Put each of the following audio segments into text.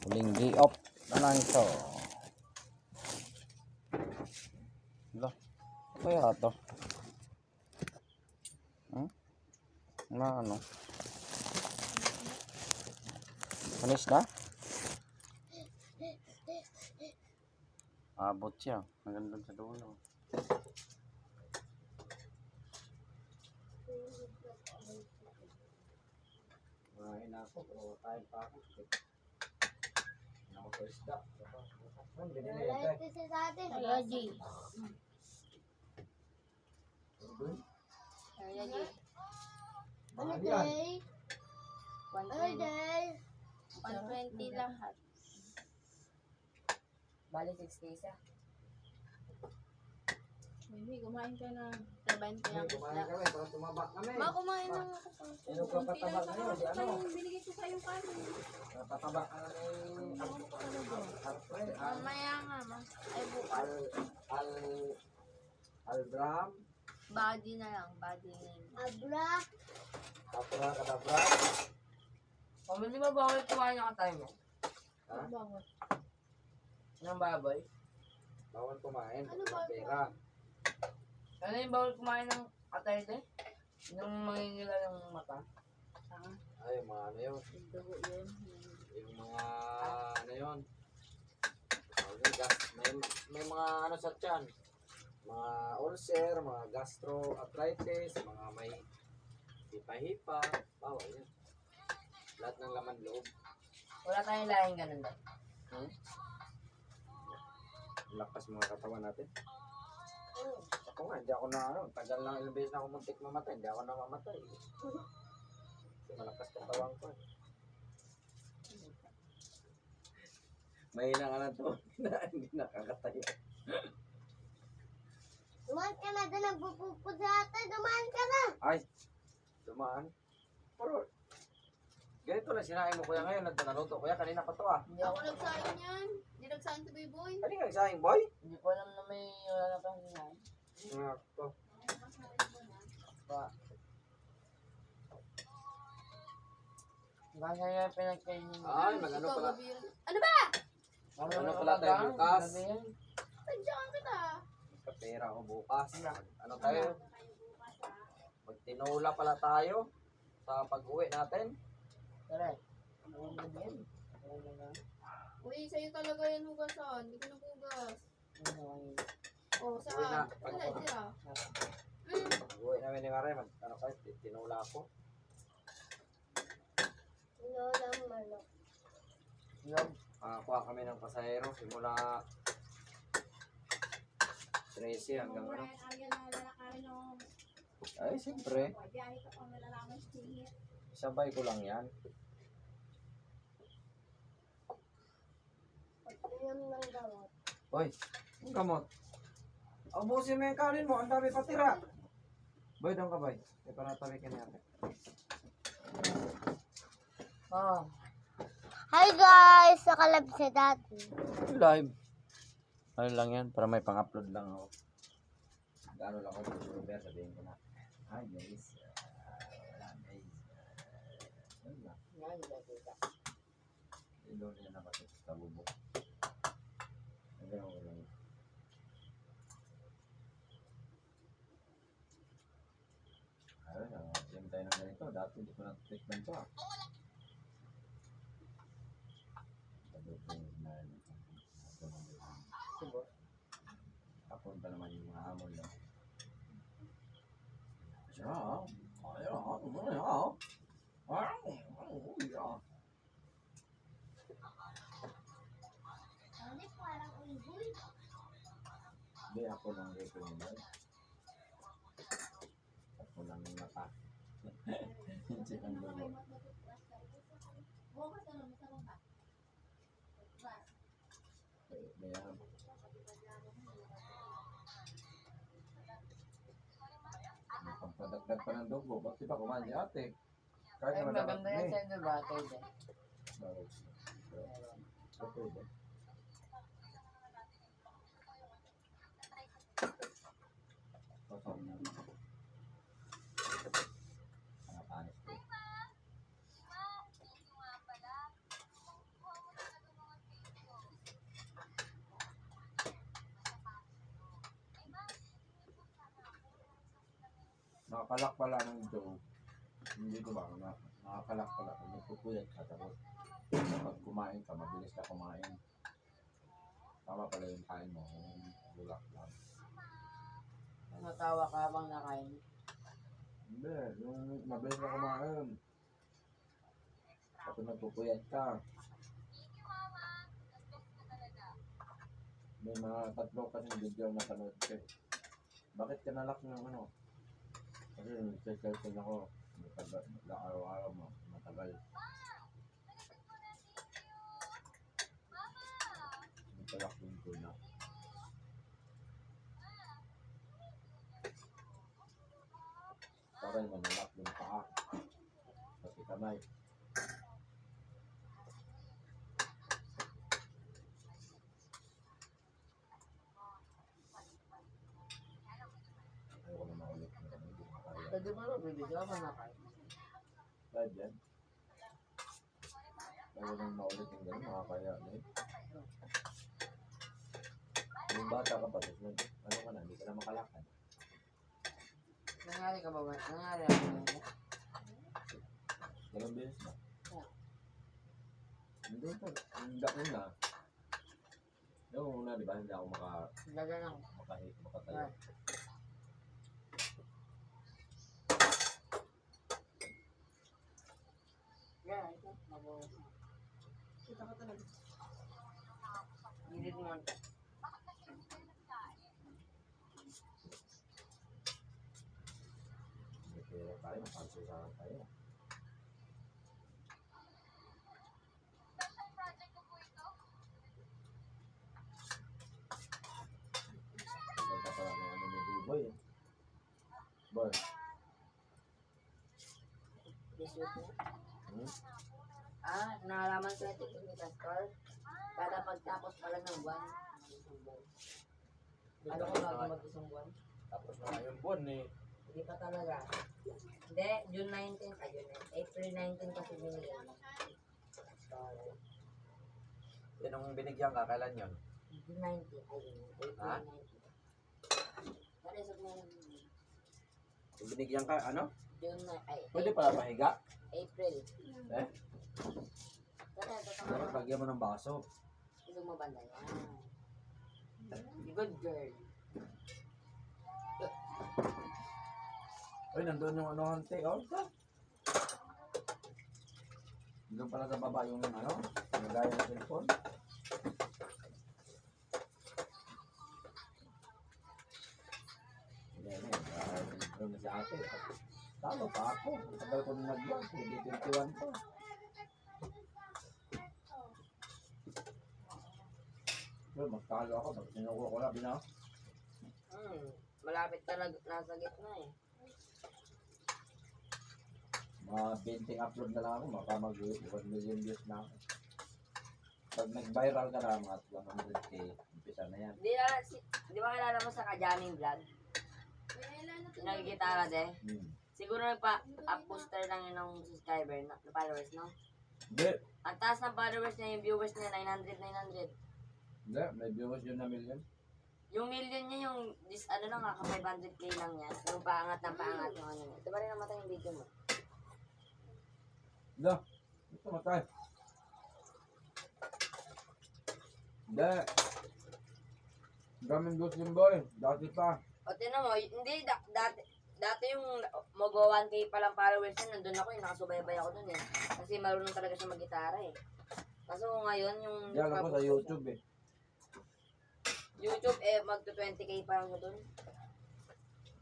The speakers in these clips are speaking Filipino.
Huling day off na lang ito. Hala, kaya ito? Ano? Manis na? Abot siya. Maganda sa dulo. Kumain ako, pero kain pa ako. Ako sa isda. Ang binili ito eh. Ayaji. Ayaji. Ano day? 120 lahat. Bali 60 isa. Baby, kumain ka na. 70 lang Kumain isda. kami, para tumaba kami. Ma, kumain na ako. Sino ka pataba ngayon? Di ano? Binigay ko sa'yo kanin. Pataba ka na ni Mamaya nga, ma. Ay, bukas. Albraham. Body na lang. Body name. Tapra kadabra. Hindi ba bawal kumain ng katay mo? Ha? Bawal. Ng baboy? Bawal kumain. Ano Ano ba? pera. Ano yung bawal kumain ng katay din? Yung mangingila ng mata? Ay, mga ano yun. Dugo yun. Yung mga ano yun. May mga ano sa tiyan. Mga ulcer, mga gastroarthritis, mga may hipa-hipa. Bawal yun. Lahat ng laman loob. Wala tayong lahing ganun daw. Lakas mga katawan natin. Ako nga, hindi ako na ano. Tagal lang ilang beses na ako muntik mamatay. Hindi ako namamatay. Kasi malakas katawan ko. Mahina ka na to. Hindi nakakatayo. Dumaan ka na doon, nagpupupod sa atin. Dumaan ka na. Ay, dumaan. Pero, ganito na sinain mo kuya ngayon. Naluto kuya, kanina pa to ah. Hindi Ako ako, nagsahin yan. Hindi nagsahin to Boy. Ano yung nagsaing boy? hindi ko alam na may wala na pang hinahin. Ako. Pa. Basta yung pinagkain niyo. Ay, mag-ano Ikaw, pala. gabi yun. Ano ba? Ano pala tayo bukas? Tadyakan kita. Kapera ako bukas. Ano tayo? Magtinula pala tayo sa pag-uwi natin. Tara. Ano ba yan? Ano na? Uy, sa'yo talaga yan hugasan. Hindi ko nagugas. Ano ba yan? Oh, Uwi saan? na. Wala siya. Pag-uwi namin ni Mare, ano kayo, tinula ako. Lolang manok. Yung Kuha kami ng pasahero simula 13 hanggang ano. Ay, siyempre. Sabay ko lang yan. Pag-inom ng gamot. Hoy, ang gamot. Ubusin mo yung kanin mo, ang dami patira. Boy, doon ka boy. May panatabi ka niya. oh. Hi guys! Nakalab si dati. Live. Ano lang yan, para may pang-upload lang ako. Gaano lang ako, YouTuber, sabihin ko na. Hi guys. Wala guys. Yun lang. Yan, nakita. Doon na naman sa bubok. Hanggang ako lang. Ayun, yung tayo ng ganito. Dati hindi ko na-treatment to ah. Subo. Papunta naman yung mga hamon lang. Siya, hindi ako lang rito naman. Ako lang yung mata. Hindi ang dulo. Bayan. Pagpadagdag pa ng dugo, bakit ba kumain si ate? Kahit Ay, naman maganda yan sa inyo ba? Ito din. Okay. Nakakalak pala ng dough. Hindi ko ba? Nakakalak pala. Nagpupuyat ka tapos. Kapag kumain ka, mabilis ka kumain. Tama pala yung kain mo. Yung bulak lang. Natawa ka habang nakain. Hindi. Yung mabilis ka kumain. Kapag nagpupuyat ka. May mga 3 kasing video na panood ko eh. Bakit ka nalak ng ano? Kasi nag-cellphone ako. Matagal. Araw-araw mo. Matagal. Natalak yung tuna. Parang manalak yung paa. Pati kamay. Ayoko na maulit na kami. Hindi ko makaya. Pwede mo rin, bibigyan habang nakain. Dahil dyan. Ayoko na maulit yung gano'n. Makakaya na eh. Yung bata ka pa, tapos ano ka na, hindi ka na makalakad. Nangyari ka ba ba? Nangyari ako ngayon. Dalawang beses na. Yeah. Hindi ito. Yung dako na. Yung una, di ba, hindi ako Dagan ako. makatayo. Ah. Yeah, ito. Mabuhay. Kita ka talaga. Gilid mo. Hindi kaya tayo, mapagsusahan tayo. Ganda pala ng ano ni Boy. Boy. T-shirt mo. Hmm? Nalaman ko ito ni Castor. Kada pagtapos pala ng buwan. Isang buwan. Ano ko bago mag-isang buwan? Tapos na nga yung buwan eh. Hindi pa talaga. Hindi, June 19 pa yun eh. April 19 kasi binigyan mo. Yan ang binigyan ka, kailan yun? June 19, ayun. April Ha? 19. Narisog mo yun. Yung binigyan ka, ano? June na, ay, Pwede pala pahiga? April. Eh? Tara, ito Dapat lagyan mo ng baso. Isog mo banda yan. Good girl. Uy, nandun yung ano hante, oh. Doon pala sa baba yung ano, yung gaya ng cellphone. Hindi, doon na si ate. Talo pa ako. Tagal ko na nag-vlog. Hindi 21 pa. Pero magtalo ako. Pag sinuko ko na, binaw. Malapit talaga, nasa gitna eh. Mga 20 upload na lang ako. Maka mag-1 million views na ako. Pag nag-viral ka na, mga 100k, umpisa na yan. Di ba kilala mo sa Kajaming Vlog? Nagigitara de. Siguro nagpa-up booster lang yun ng subscriber, na followers, no? Hindi. Ang taas ng followers niya, yung viewers niya, 900. Hindi. May viewers yun na million. Yung million niya, yung ano lang, 500k lang yan. Yung paangat ng paangat yung ano niya. Ito ba rin namatay yung video mo? Hindi. Ito matay. Hindi. Daming views yun boy. Dati pa. O tinan mo, hindi, dati yung Mogo 1k palang followers niya, nandun ako, yung nakasubaybay ako dun eh. Kasi marunong talaga siya mag-gitara eh. Kaso ngayon, yung... Yan ako sa YouTube eh. YouTube eh, magto-20k pa lang siya dun.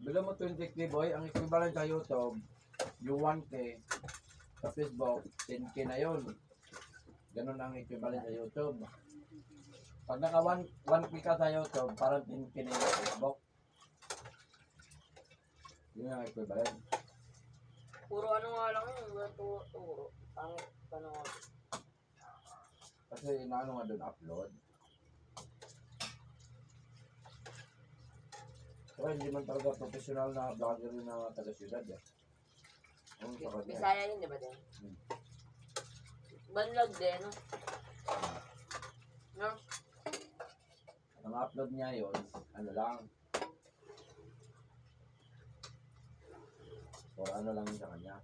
Bila mo 20k boy, ang equivalent sa YouTube, yung 1k, sa Facebook, 10k na yun. Ganun ang equivalent sa YouTube. Pag naka 1k ka sa YouTube, parang 10k na yung Facebook. Yun ang equivalent. Puro ano nga lang yun, puro. Pangit, paano nga. Kasi inaano nga doon, upload. So, hindi man talaga professional na vlogger yun na taga-syudad eh. Ang sa kanya. Bisaya yun, di ba din? Banlag din, no? No? Ang upload niya yun, ano lang, Or ano lang yun sa kanya.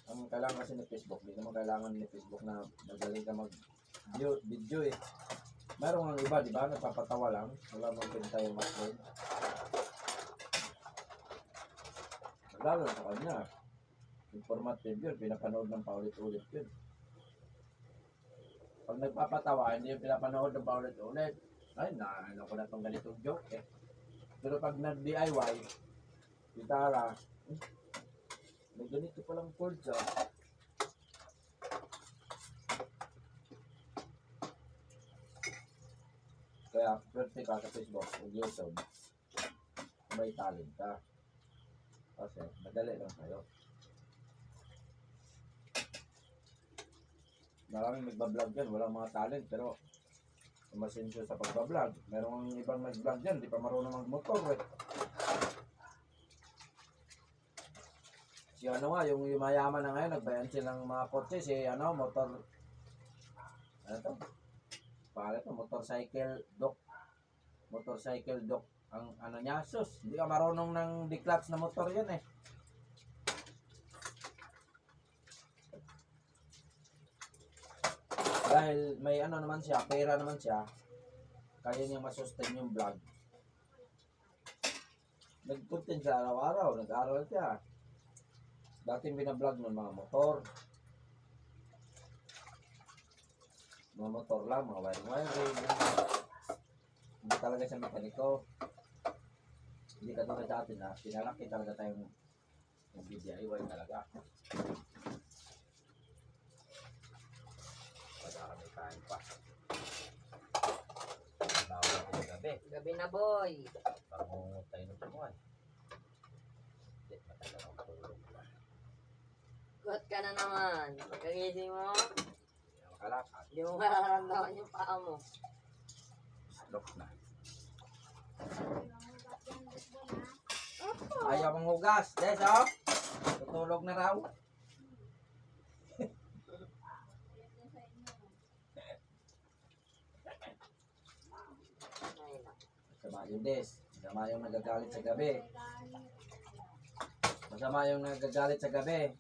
Ang kailangan kasi ni Facebook, hindi naman kailangan ni Facebook na magaling ka mag-video eh. Meron ang iba, di ba? Nagpapatawa lang. Wala mong pinta yung upload. Lalo sa kanya. Informative yun. Pinapanood ng paulit-ulit yun. Pag nagpapatawa, hindi yung pinapanood ng paulit-ulit. Ay, ano ko na itong ganitong joke eh. Pero pag nag-DIY, gitara, may ganito palang chords ah. Kaya, swerte ka sa Facebook o YouTube, may talent ka. Kasi, madali lang sa'yo. Maraming nagbablog yan, walang mga talent, pero masensyo sa pagbablog. Merong ibang nag-vlog yan, di pa marunong mag-motor eh. Si ano nga, yung mayaman na ngayon, nagbayan silang mga kotse, si ano, motor, ano to? Bakit to? Motorcycle dock. Ang ano niya, sus, hindi ka marunong ng declutch na motor yan eh. Dahil may ano naman siya, pera naman siya, kaya niya masustain yung vlog. Nag-content siya araw-araw, nag-aaral siya. Dating binablog ng mga motor. Mga motor lang, mga wiring. Hindi talaga siya mekaniko. Hindi ka tulad sa atin na pinalaki talaga tayong DIY talaga. Pagka kami kain pa. Bawal ko gabi. Gabi na, boy. Pangungot tayo ng tumuan. Hindi, matagal ang tulog pa. Gut ka na naman. Pagkagising mo, Hindi na makalakad. hindi mo mararamdaman yung paa mo. Stroke na. Ayaw mong hugas. Des, oh. Tutulog na raw. Ay, na. Masama yung Des. Masama yung nagagalit sa gabi. Masama yung nagagalit sa gabi.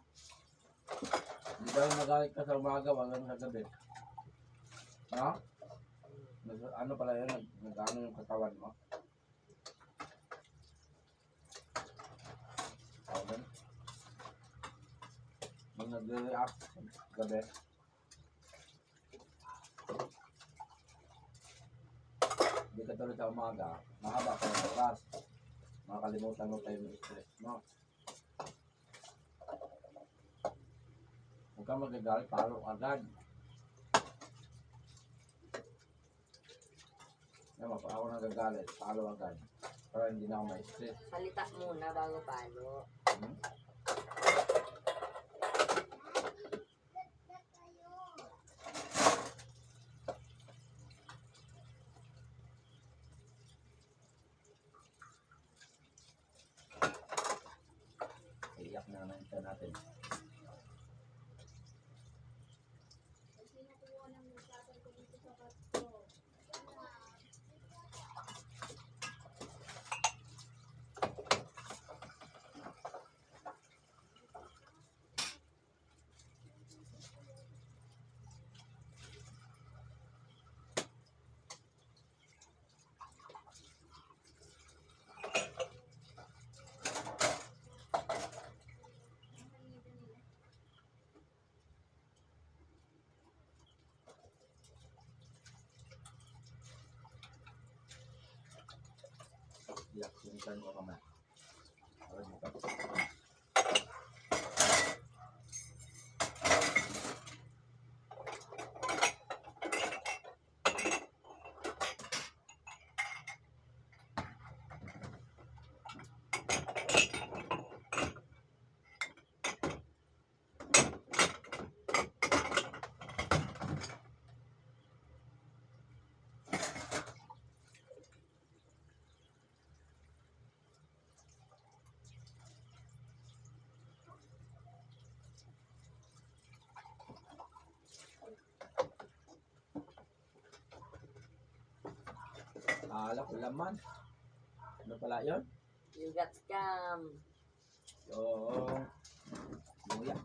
Hindi daw nagalit ka sa umaga, wala sa gabi. No? Ano pala yun? Nag-ano yung katawan mo? Tawag Nung nag-react gabi. Hindi ka tulad sa umaga, mahaba ka ng oras. Makakalimutan mo tayo yung stress mo. Huwag kang magagalit, palo agad. Naman, pag ako nagagalit, palo agad. Para hindi na ako ma-stress. Salita muna bago palo. Hmm? Iyak na naman ito natin. Iyak, sinitan ko kamay. Ay, buka. Akala ko laman. Ano pala yun? You got scam. Yung luya.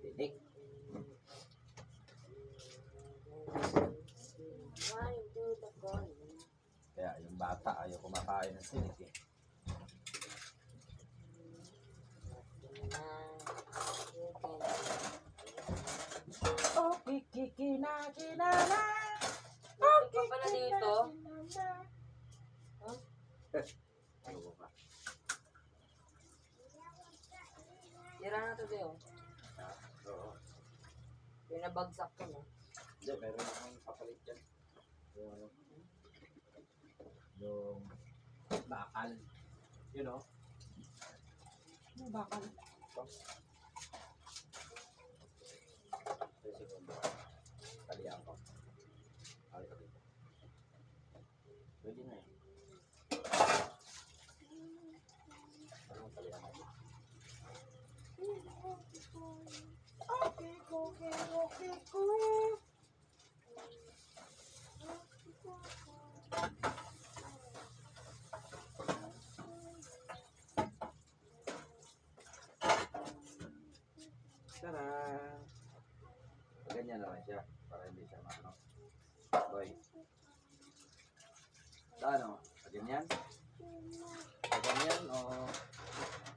Tinik. Wine to the corner. Kaya yung bata ayaw kumakain ng sinik eh. Oh, kiki na kinana. Bakit pa pala dito? Ano ba? Tira na to Deo. Oo. Pinabagsak ko na. Hindi, meron akong papalit dyan. Yung ano? Yung bakal. You know? Yung bakal. Ito. Ito yung segundo. Talihan ko. Alit ko dito. Pwede na eh. Anong talihan natin? Tara! Ganyan naman siya para hindi siya maano. Boy. Ano? Ganyan? Ganyan o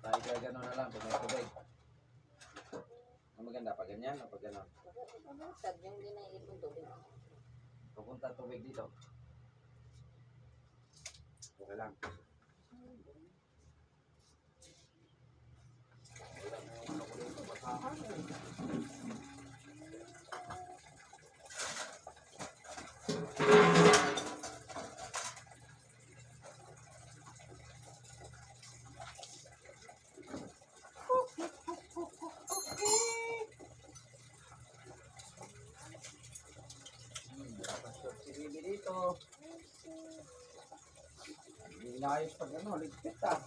tayo gano'n na lang pag may tubig? Ang maganda pa ganyan o pag gano'n? Pabutag yung hindi na iipon tubig. Pupunta tubig dito. Okay lang. Wala na yung nakulit sa basahan eh. Si Bibi dito. Hindi inayos pag ano, ligpit ah.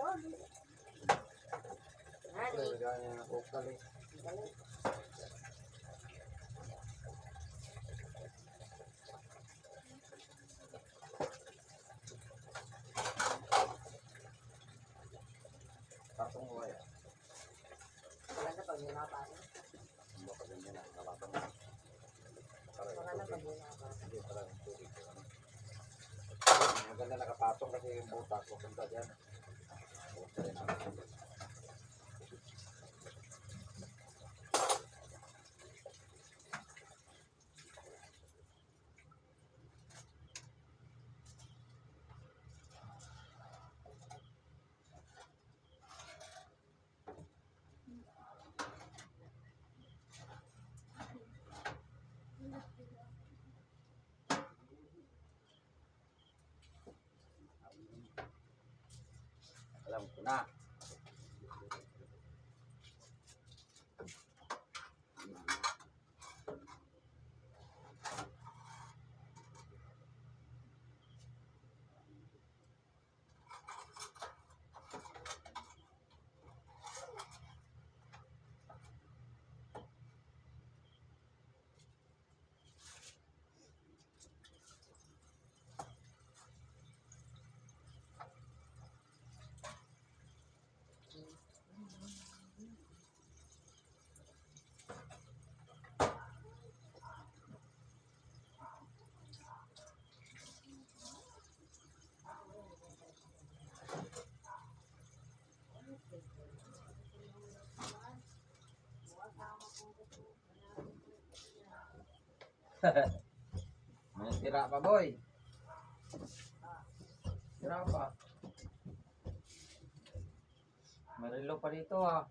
Nani? Lagyan niya ng kukal eh. Patong ko kaya. Wala na pag hinapasok. Hindi pa ganyan na. Napatong na. Wala na pag hinapasok. Hindi pala yung tubig. Maganda nakapatong kasi yung butas. Pupunta dyan. Pupunta rin ako. Alam ko na. May tira pa, boy. Tira pa. May relo pa dito, ah.